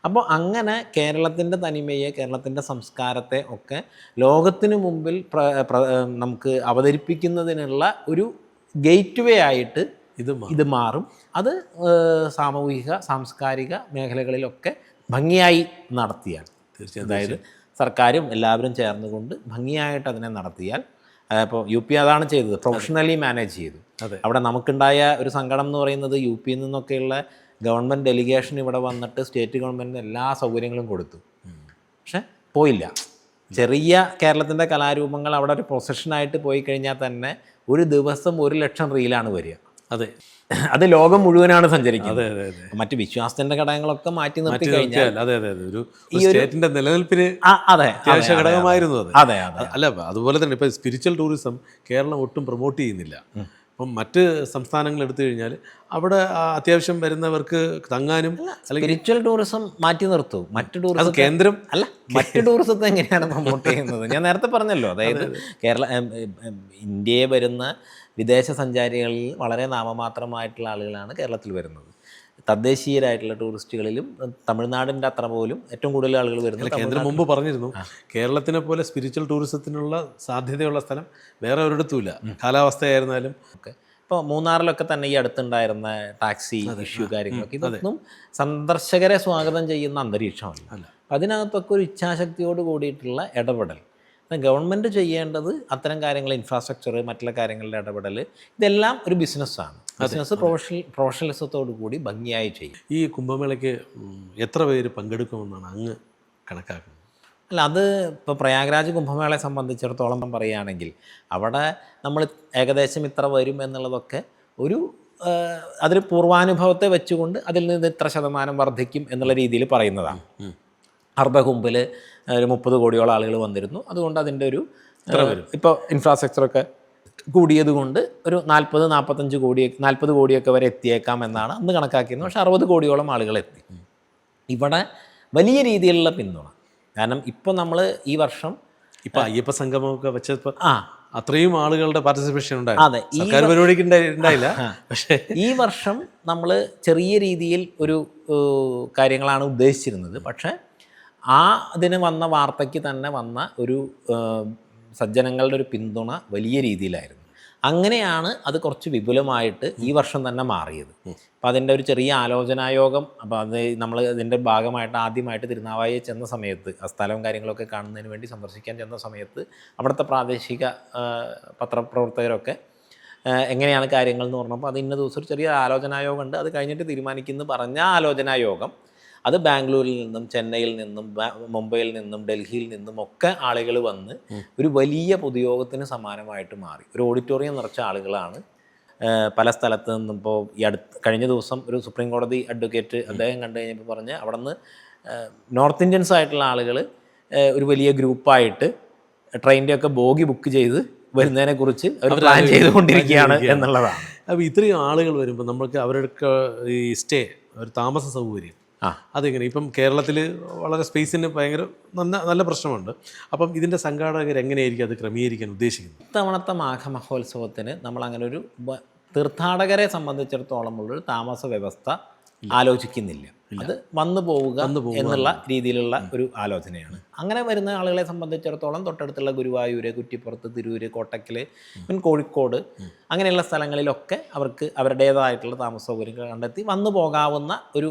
അപ്പോൾ അങ്ങനെ കേരളത്തിൻ്റെ തനിമയെ, കേരളത്തിൻ്റെ സംസ്കാരത്തെ ഒക്കെ ലോകത്തിന് മുമ്പിൽ നമുക്ക് അവതരിപ്പിക്കുന്നതിനുള്ള ഒരു ഗേറ്റ് വേ ആയിട്ട് ഇത് മാറും. അത് സാമൂഹിക സാംസ്കാരിക മേഖലകളിലൊക്കെ ഭംഗിയായി നടത്തിയാൽ, അതായത് സർക്കാരും എല്ലാവരും ചേർന്നുകൊണ്ട് ഭംഗിയായിട്ട് അതിനെ നടത്തിയാൽ. ഇപ്പോൾ UP അതാണ് ചെയ്തത്, പ്രൊഫഷണലി മാനേജ് ചെയ്തു. അവിടെ നമുക്കുണ്ടായ ഒരു സങ്കടം എന്ന് പറയുന്നത് UPയിൽ നിന്നൊക്കെയുള്ള ഗവൺമെൻറ് ഡെലിഗേഷൻ ഇവിടെ വന്നിട്ട് സ്റ്റേറ്റ് ഗവൺമെൻറ്റിന് എല്ലാ സൗകര്യങ്ങളും കൊടുത്തു. പക്ഷെ പോയില്ല. ചെറിയ കേരളത്തിൻ്റെ കലാരൂപങ്ങൾ അവിടെ ഒരു പ്രൊസഷനായിട്ട് പോയി കഴിഞ്ഞാൽ തന്നെ ഒരു ദിവസം 1 ലക്ഷം റീലാണ് വരിക. അത് ലോകം മുഴുവനാണ് സഞ്ചരിക്കുന്നത്. മറ്റ് വിശ്വാസത്തിന്റെ ഘടകങ്ങളൊക്കെ മാറ്റി നിർത്തി കഴിഞ്ഞാൽ നിലനിൽപ്പിന് അത്യാവശ്യ ഘടകമായിരുന്നു അത്. അല്ല, അതുപോലെ തന്നെ ഇപ്പൊ സ്പിരിച്വൽ ടൂറിസം കേരളം ഒട്ടും പ്രൊമോട്ട് ചെയ്യുന്നില്ല. അപ്പം മറ്റ് സംസ്ഥാനങ്ങൾ എടുത്തു കഴിഞ്ഞാൽ അവിടെ അത്യാവശ്യം വരുന്നവർക്ക് തങ്ങാനും. സ്പിരിച്വൽ ടൂറിസം മാറ്റി നിർത്തും. മറ്റ് ടൂറിസം കേന്ദ്രം അല്ല, മറ്റ് ടൂറിസത്തെ എങ്ങനെയാണ് പ്രൊമോട്ട് ചെയ്യുന്നത്? ഞാൻ നേരത്തെ പറഞ്ഞല്ലോ, അതായത് ഇന്ത്യയെ വരുന്ന വിദേശ സഞ്ചാരികളിൽ വളരെ നാമമാത്രമായിട്ടുള്ള ആളുകളാണ് കേരളത്തിൽ വരുന്നത്. തദ്ദേശീയരായിട്ടുള്ള ടൂറിസ്റ്റുകളിലും തമിഴ്നാടിൻ്റെ അത്ര പോലും ഏറ്റവും കൂടുതൽ ആളുകൾ വരുന്നത്. കേന്ദ്രം മുമ്പ് പറഞ്ഞിരുന്നു, കേരളത്തിനെ പോലെ സ്പിരിച്വൽ ടൂറിസത്തിനുള്ള സാധ്യതയുള്ള സ്ഥലം വേറെ ഒരിടത്തുമില്ല. കാലാവസ്ഥയായിരുന്നാലും ഒക്കെ ഇപ്പോൾ മൂന്നാറിലൊക്കെ തന്നെ ഈ അടുത്തുണ്ടായിരുന്ന ടാക്സി ഇഷ്യൂ കാര്യങ്ങളൊക്കെ ഇതൊന്നും സന്ദർശകരെ സ്വാഗതം ചെയ്യുന്ന അന്തരീക്ഷമല്ല. അപ്പം അതിനകത്തൊക്കെ ഒരു ഇച്ഛാശക്തിയോട് കൂടിയിട്ടുള്ള ഇടപെടൽ ഗവൺമെൻറ് ചെയ്യേണ്ടത് അത്തരം കാര്യങ്ങൾ, ഇൻഫ്രാസ്ട്രക്ചർ, മറ്റുള്ള കാര്യങ്ങളുടെ ഇടപെടൽ, ഇതെല്ലാം ഒരു ബിസിനസ്സാണ്. ബിസിനസ് പ്രൊഫഷണലിസത്തോടു കൂടി ഭംഗിയായി ചെയ്യും. ഈ കുംഭമേളയ്ക്ക് എത്ര പേര് പങ്കെടുക്കുമെന്നാണ് അങ്ങ് കണക്കാക്കുന്നത്? അല്ല, അത് ഇപ്പോൾ പ്രയാഗ്രാജ് കുംഭമേളയെ സംബന്ധിച്ചിടത്തോളം പറയുകയാണെങ്കിൽ അവിടെ നമ്മൾ ഏകദേശം ഇത്ര വരും എന്നുള്ളതൊക്കെ ഒരു അതിൽ പൂർവാനുഭവത്തെ വെച്ചുകൊണ്ട് അതിൽ നിന്ന് ഇത്ര ശതമാനം വർദ്ധിക്കും എന്നുള്ള രീതിയിൽ പറയുന്നതാണ്. അർദ്ധകുംഭിൽ ഒരു 30 കോടിയോളം ആളുകൾ വന്നിരുന്നു. അതുകൊണ്ട് അതിൻ്റെ ഒരു ഇപ്പോൾ ഇൻഫ്രാസ്ട്രക്ചറൊക്കെ കൂടിയത് കൊണ്ട് ഒരു 40 കോടിയൊക്കെ വരെ എത്തിയേക്കാം എന്നാണ് അന്ന് കണക്കാക്കിയിരുന്നത്. പക്ഷേ 60 കോടിയോളം ആളുകൾ എത്തി. ഇവിടെ വലിയ രീതിയിലുള്ള പിന്തുണ. കാരണം ഇപ്പോൾ നമ്മൾ ഈ വർഷം ഇപ്പോൾ അയ്യപ്പ സംഗമമൊക്കെ വെച്ചപ്പോൾ അത്രയും ആളുകളുടെ പാർട്ടിസിപ്പേഷൻ ഉണ്ടായിരുന്നു. അതെ, സർക്കാർ പരിപാടിക്ക് ഉണ്ടായില്ല. പക്ഷേ ഈ വർഷം നമ്മൾ ചെറിയ രീതിയിൽ ഒരു കാര്യങ്ങളാണ് ഉദ്ദേശിച്ചിരുന്നത്. പക്ഷേ അതിന് വന്ന വാർത്തയ്ക്ക് തന്നെ വന്ന ഒരു സജ്ജനങ്ങളുടെ ഒരു പിന്തുണ വലിയ രീതിയിലായിരുന്നു. അങ്ങനെയാണ് അത് കുറച്ച് വിപുലമായിട്ട് ഈ വർഷം തന്നെ മാറിയത്. അപ്പോൾ അതിൻ്റെ ഒരു ചെറിയ ആലോചനായോഗം, അപ്പോൾ അത് നമ്മൾ ഇതിൻ്റെ ഭാഗമായിട്ട് ആദ്യമായിട്ട് തിരുനാവായയിൽ ചെന്ന സമയത്ത് ആ സ്ഥലവും കാര്യങ്ങളൊക്കെ കാണുന്നതിന് വേണ്ടി സന്ദർശിക്കാൻ ചെന്ന സമയത്ത് അവിടുത്തെ പ്രാദേശിക പത്രപ്രവർത്തകരൊക്കെ എങ്ങനെയാണ് കാര്യങ്ങൾ എന്ന് പറഞ്ഞപ്പോൾ അത് ഇന്ന ദിവസം ഒരു ചെറിയ ആലോചനായോഗം ഉണ്ട്, അത് കഴിഞ്ഞിട്ട് തീരുമാനിക്കുന്നു പറഞ്ഞ ആലോചനായോഗം അത് ബാംഗ്ലൂരിൽ നിന്നും ചെന്നൈയിൽ നിന്നും മുംബൈയിൽ നിന്നും ഡൽഹിയിൽ നിന്നും ഒക്കെ ആളുകൾ വന്ന് ഒരു വലിയ പൊതുയോഗത്തിന് സമാനമായിട്ട് മാറി. ഒരു ഓഡിറ്റോറിയം നിറച്ച ആളുകളാണ് പല സ്ഥലത്ത് നിന്നും. ഇപ്പോൾ ഈ കഴിഞ്ഞ ദിവസം ഒരു സുപ്രീം കോടതി അഡ്വക്കേറ്റ് അദ്ദേഹം കണ്ടു കഴിഞ്ഞപ്പോൾ പറഞ്ഞ് അവിടെ നിന്ന് നോർത്ത് ഇന്ത്യൻസ് ആയിട്ടുള്ള ആളുകൾ ഒരു വലിയ ഗ്രൂപ്പായിട്ട് ട്രെയിനിൻ്റെയൊക്കെ ബോഗി ബുക്ക് ചെയ്ത് വരുന്നതിനെക്കുറിച്ച് അവർ പ്ലാൻ ചെയ്തുകൊണ്ടിരിക്കുകയാണ് എന്നുള്ളതാണ്. അപ്പോൾ ഇത്രയും ആളുകൾ വരുമ്പോൾ നമുക്ക് അവരുടെ ഈ സ്റ്റേ, ഒരു താമസ സൗകര്യം അതെങ്ങനെ? ഇപ്പം കേരളത്തിൽ വളരെ സ്പേസിന് ഭയങ്കര നല്ല പ്രശ്നമുണ്ട്. അപ്പം ഇതിൻ്റെ സംഘാടകർ എങ്ങനെയായിരിക്കും അത് ക്രമീകരിക്കാൻ ഉദ്ദേശിക്കുന്നത്? ഇത്തവണത്തെ മാഘമഹോത്സവത്തിന് നമ്മൾ അങ്ങനെ ഒരു തീർത്ഥാടകരെ സംബന്ധിച്ചിടത്തോളം ഉള്ളൊരു താമസ വ്യവസ്ഥ ആലോചിക്കുന്നില്ല. അത് വന്നു പോവുക എന്നുള്ള രീതിയിലുള്ള ഒരു ആലോചനയാണ്. അങ്ങനെ വരുന്ന ആളുകളെ സംബന്ധിച്ചിടത്തോളം തൊട്ടടുത്തുള്ള ഗുരുവായൂര്, കുറ്റിപ്പുറത്ത്, തിരൂര്, കോട്ടക്കൽ, കോഴിക്കോട് അങ്ങനെയുള്ള സ്ഥലങ്ങളിലൊക്കെ അവർക്ക് അവരുടേതായിട്ടുള്ള താമസ സൗകര്യങ്ങൾ കണ്ടെത്തി വന്നു പോകാവുന്ന ഒരു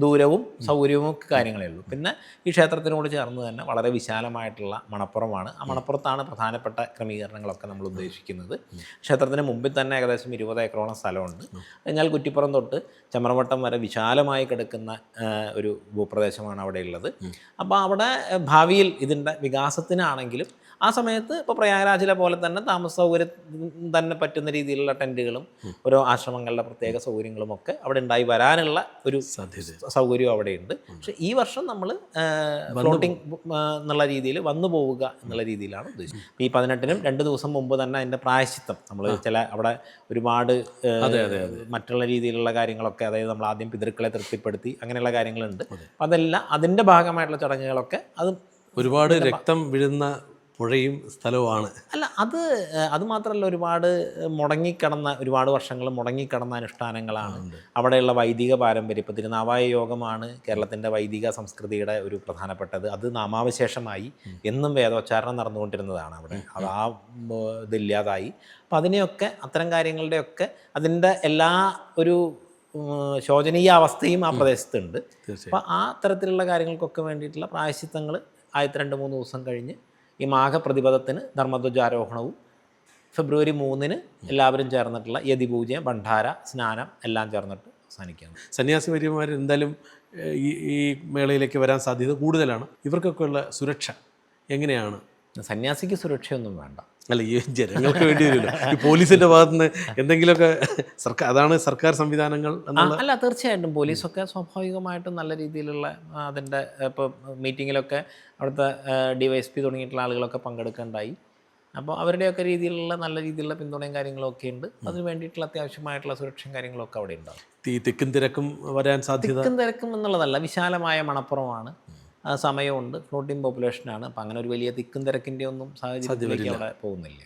ദൂരവും സൗകര്യവും ഒക്കെ കാര്യങ്ങളേ ഉള്ളൂ. പിന്നെ ഈ ക്ഷേത്രത്തിനോട് ചേർന്ന് തന്നെ വളരെ വിശാലമായിട്ടുള്ള മണപ്പുറമാണ്. ആ മണപ്പുറത്താണ് പ്രധാനപ്പെട്ട ക്രമീകരണങ്ങളൊക്കെ നമ്മൾ ഉദ്ദേശിക്കുന്നത്. ക്ഷേത്രത്തിന് മുമ്പിൽ തന്നെ ഏകദേശം 20 ഏക്കറോളം സ്ഥലമുണ്ട്. കഴിഞ്ഞാൽ കുറ്റിപ്പുറം തൊട്ട് ചമ്രവട്ടം വരെ വിശാലമായി കിടക്കുന്ന ഒരു ഭൂപ്രദേശമാണ് അവിടെ ഉള്ളത്. അപ്പോൾ അവിടെ ഭാവിയിൽ ഇതിൻ്റെ വികാസത്തിനാണെങ്കിലും ആ സമയത്ത് ഇപ്പോൾ പ്രയാഗ്രാജിലെ പോലെ തന്നെ താമസ സൗകര്യം തന്നെ പറ്റുന്ന രീതിയിലുള്ള ടെൻറ്റുകളും ഓരോ ആശ്രമങ്ങളുടെ പ്രത്യേക സൗകര്യങ്ങളും ഒക്കെ അവിടെ ഉണ്ടായി വരാനുള്ള ഒരു സൗകര്യം അവിടെയുണ്ട്. പക്ഷേ ഈ വർഷം നമ്മൾ ഫ്ലോട്ടിംഗ് എന്നുള്ള രീതിയിൽ വന്നു പോവുക എന്നുള്ള രീതിയിലാണ് ഉദ്ദേശിച്ചത്. ഈ 18-നും 2 ദിവസം മുമ്പ് തന്നെ അതിൻ്റെ പ്രായശ്ചിത്തം നമ്മൾ അവിടെ ഒരുപാട് മറ്റുള്ള രീതിയിലുള്ള കാര്യങ്ങളൊക്കെ, അതായത് നമ്മൾ ആദ്യം പിതൃക്കളെ തൃപ്തിപ്പെടുത്തി അങ്ങനെയുള്ള കാര്യങ്ങളുണ്ട്. അതെല്ലാം അതിൻ്റെ ഭാഗമായിട്ടുള്ള ചടങ്ങുകളൊക്കെ അത് ഒരുപാട് രക്തം വീഴുന്ന പുഴയും സ്ഥലവുമാണ്. അല്ല, അത് മാത്രമല്ല, ഒരുപാട് വർഷങ്ങൾ മുടങ്ങിക്കിടന്ന അനുഷ്ഠാനങ്ങളാണ്. അവിടെയുള്ള വൈദിക പാരമ്പര്യം, ഇപ്പോൾ തിരുനാവായ യോഗമാണ് കേരളത്തിൻ്റെ വൈദിക സംസ്കൃതിയുടെ ഒരു പ്രധാനപ്പെട്ടത്. അത് നാമാവശേഷമായി എന്നും വേദോച്ചാരണം നടന്നുകൊണ്ടിരുന്നതാണ് അവിടെ. അത് ഇതില്ലാതായി. അപ്പം അതിനെയൊക്കെ, അത്തരം കാര്യങ്ങളുടെയൊക്കെ അതിൻ്റെ എല്ലാ ഒരു ശോചനീയ അവസ്ഥയും ആ പ്രദേശത്തുണ്ട്. അപ്പോൾ ആ തരത്തിലുള്ള കാര്യങ്ങൾക്കൊക്കെ വേണ്ടിയിട്ടുള്ള പ്രായശ്ചിത്തങ്ങൾ 2-3 ദിവസം കഴിഞ്ഞ് ഈ മാഘപ്രതിപദത്തിന് ധർമ്മധ്വജാരോഹണവും ഫെബ്രുവരി 3-ന് എല്ലാവരും ചേർന്നിട്ടുള്ള യതിപൂജ, ഭണ്ഡാര, സ്നാനം എല്ലാം ചേർന്നിട്ട് അവസാനിക്കുകയാണ്. സന്യാസി വര്യന്മാർ എന്തായാലും ഈ മേളയിലേക്ക് വരാൻ സാധ്യത കൂടുതലാണ്. ഇവർക്കൊക്കെ ഉള്ള സുരക്ഷ എങ്ങനെയാണ്? സന്യാസിക്ക് സുരക്ഷയൊന്നും വേണ്ട. അല്ല, ഈ ജനങ്ങൾക്ക് വേണ്ടി വരുമല്ലോ ഈ പോലീസിൻ്റെ ഭാഗത്തുനിന്ന് എന്തെങ്കിലുമൊക്കെ അതാണ് സർക്കാർ സംവിധാനങ്ങൾ. അല്ല, തീർച്ചയായിട്ടും പോലീസൊക്കെ സ്വാഭാവികമായിട്ടും നല്ല രീതിയിലുള്ള അതിൻ്റെ ഇപ്പോൾ മീറ്റിങ്ങിലൊക്കെ അവിടുത്തെ DYSP തുടങ്ങിയിട്ടുള്ള ആളുകളൊക്കെ പങ്കെടുക്കേണ്ടായി. അപ്പോൾ അവരുടെയൊക്കെ രീതിയിലുള്ള നല്ല രീതിയിലുള്ള പിന്തുണയും കാര്യങ്ങളൊക്കെ ഉണ്ട്. അതിന് വേണ്ടിയിട്ടുള്ള അത്യാവശ്യമായിട്ടുള്ള സുരക്ഷയും കാര്യങ്ങളൊക്കെ അവിടെ ഉണ്ടാകും. തിക്കും തിരക്കും വരാൻ സാധ്യത? തിക്കും തിരക്കും എന്നുള്ളതല്ല, വിശാലമായ മണപ്പുറമാണ്, സമയമുണ്ട്, ഫ്ലോട്ടിംഗ് പോപ്പുലേഷനാണ്. അപ്പം അങ്ങനെ ഒരു വലിയ തിക്കും തിരക്കിൻ്റെ ഒന്നും സാഹചര്യത്തിലേക്ക് അവിടെ പോകുന്നില്ല.